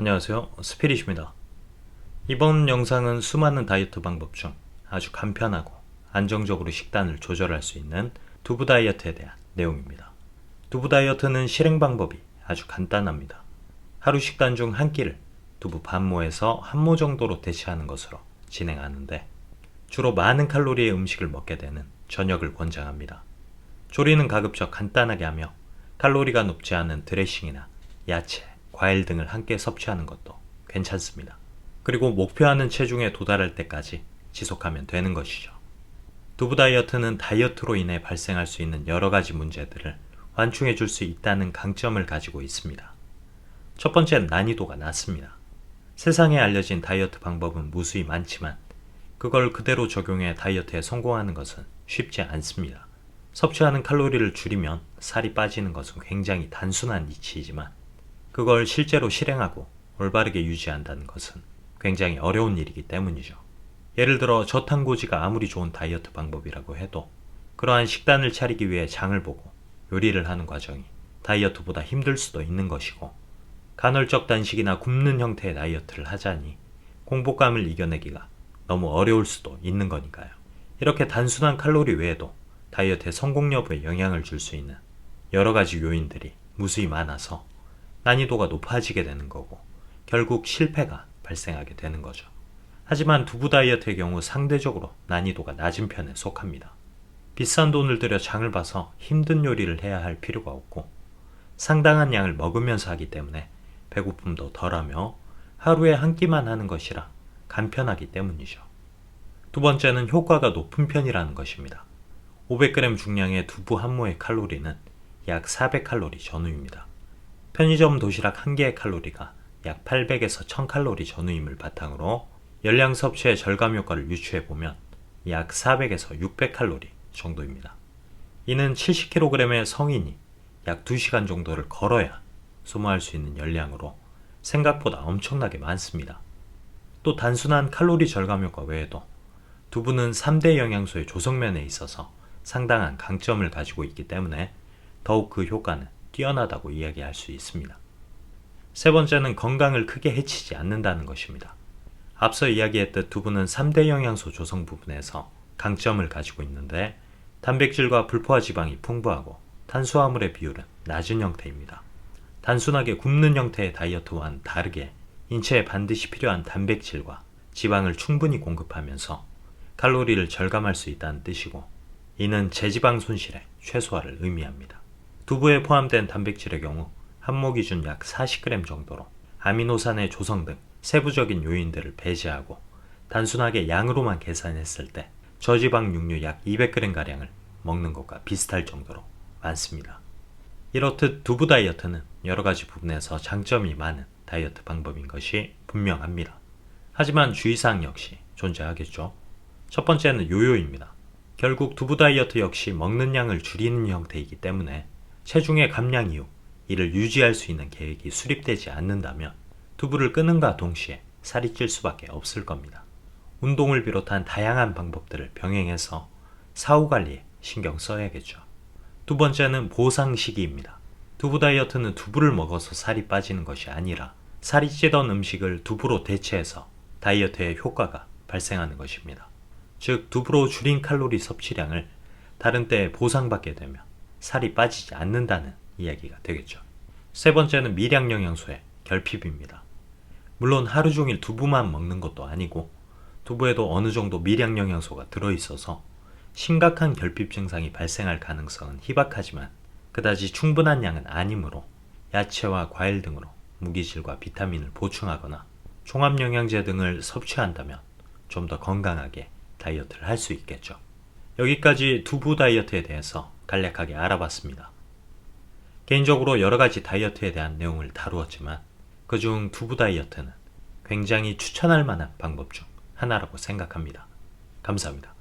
안녕하세요, 스피릿입니다. 이번 영상은 수많은 다이어트 방법 중 아주 간편하고 안정적으로 식단을 조절할 수 있는 두부 다이어트에 대한 내용입니다. 두부 다이어트는 실행 방법이 아주 간단합니다. 하루 식단 중 한 끼를 두부 반모에서 한 모 정도로 대체하는 것으로 진행하는데, 주로 많은 칼로리의 음식을 먹게 되는 저녁을 권장합니다. 조리는 가급적 간단하게 하며 칼로리가 높지 않은 드레싱이나 야채, 과일 등을 함께 섭취하는 것도 괜찮습니다. 그리고 목표하는 체중에 도달할 때까지 지속하면 되는 것이죠. 두부 다이어트는 다이어트로 인해 발생할 수 있는 여러 가지 문제들을 완충해 줄 수 있다는 강점을 가지고 있습니다. 첫 번째는 난이도가 낮습니다. 세상에 알려진 다이어트 방법은 무수히 많지만 그걸 그대로 적용해 다이어트에 성공하는 것은 쉽지 않습니다. 섭취하는 칼로리를 줄이면 살이 빠지는 것은 굉장히 단순한 이치이지만, 그걸 실제로 실행하고 올바르게 유지한다는 것은 굉장히 어려운 일이기 때문이죠. 예를 들어 저탄고지가 아무리 좋은 다이어트 방법이라고 해도 그러한 식단을 차리기 위해 장을 보고 요리를 하는 과정이 다이어트보다 힘들 수도 있는 것이고, 간헐적 단식이나 굶는 형태의 다이어트를 하자니 공복감을 이겨내기가 너무 어려울 수도 있는 거니까요. 이렇게 단순한 칼로리 외에도 다이어트의 성공 여부에 영향을 줄 수 있는 여러 가지 요인들이 무수히 많아서 난이도가 높아지게 되는 거고, 결국 실패가 발생하게 되는 거죠. 하지만 두부 다이어트의 경우 상대적으로 난이도가 낮은 편에 속합니다. 비싼 돈을 들여 장을 봐서 힘든 요리를 해야 할 필요가 없고, 상당한 양을 먹으면서 하기 때문에 배고픔도 덜하며 하루에 한 끼만 하는 것이라 간편하기 때문이죠. 두 번째는 효과가 높은 편이라는 것입니다. 500g 중량의 두부 한 모의 칼로리는 약 400칼로리 전후입니다. 편의점 도시락 한 개의 칼로리가 약 800에서 1000칼로리 전후임을 바탕으로 열량 섭취의 절감 효과를 유추해보면 약 400에서 600칼로리 정도입니다. 이는 70kg의 성인이 약 2시간 정도를 걸어야 소모할 수 있는 열량으로 생각보다 엄청나게 많습니다. 또 단순한 칼로리 절감 효과 외에도 두부는 3대 영양소의 조성면에 있어서 상당한 강점을 가지고 있기 때문에 더욱 그 효과는 뛰어나다고 이야기할 수 있습니다. 세 번째는 건강을 크게 해치지 않는다는 것입니다. 앞서 이야기했듯 두부는 3대 영양소 조성 부분에서 강점을 가지고 있는데, 단백질과 불포화 지방이 풍부하고 탄수화물의 비율은 낮은 형태입니다. 단순하게 굶는 형태의 다이어트와는 다르게 인체에 반드시 필요한 단백질과 지방을 충분히 공급하면서 칼로리를 절감할 수 있다는 뜻이고, 이는 제지방 손실의 최소화를 의미합니다. 두부에 포함된 단백질의 경우 한 모 기준 약 40g 정도로 아미노산의 조성 등 세부적인 요인들을 배제하고 단순하게 양으로만 계산했을 때 저지방 육류 약 200g가량을 먹는 것과 비슷할 정도로 많습니다. 이렇듯 두부 다이어트는 여러 가지 부분에서 장점이 많은 다이어트 방법인 것이 분명합니다. 하지만 주의사항 역시 존재하겠죠. 첫 번째는 요요입니다. 결국 두부 다이어트 역시 먹는 양을 줄이는 형태이기 때문에 체중의 감량 이후 이를 유지할 수 있는 계획이 수립되지 않는다면 두부를 끊음과 동시에 살이 찔 수밖에 없을 겁니다. 운동을 비롯한 다양한 방법들을 병행해서 사후 관리에 신경 써야겠죠. 두 번째는 보상 시기입니다. 두부 다이어트는 두부를 먹어서 살이 빠지는 것이 아니라 살이 찌던 음식을 두부로 대체해서 다이어트의 효과가 발생하는 것입니다. 즉, 두부로 줄인 칼로리 섭취량을 다른 때에 보상받게 되면 살이 빠지지 않는다는 이야기가 되겠죠. 세 번째는 미량 영양소의 결핍입니다. 물론 하루 종일 두부만 먹는 것도 아니고 두부에도 어느 정도 미량 영양소가 들어있어서 심각한 결핍 증상이 발생할 가능성은 희박하지만 그다지 충분한 양은 아니므로 야채와 과일 등으로 무기질과 비타민을 보충하거나 종합영양제 등을 섭취한다면 좀 더 건강하게 다이어트를 할 수 있겠죠. 여기까지 두부 다이어트에 대해서 간략하게 알아봤습니다. 개인적으로 여러 가지 다이어트에 대한 내용을 다루었지만 그중 두부 다이어트는 굉장히 추천할 만한 방법 중 하나라고 생각합니다. 감사합니다.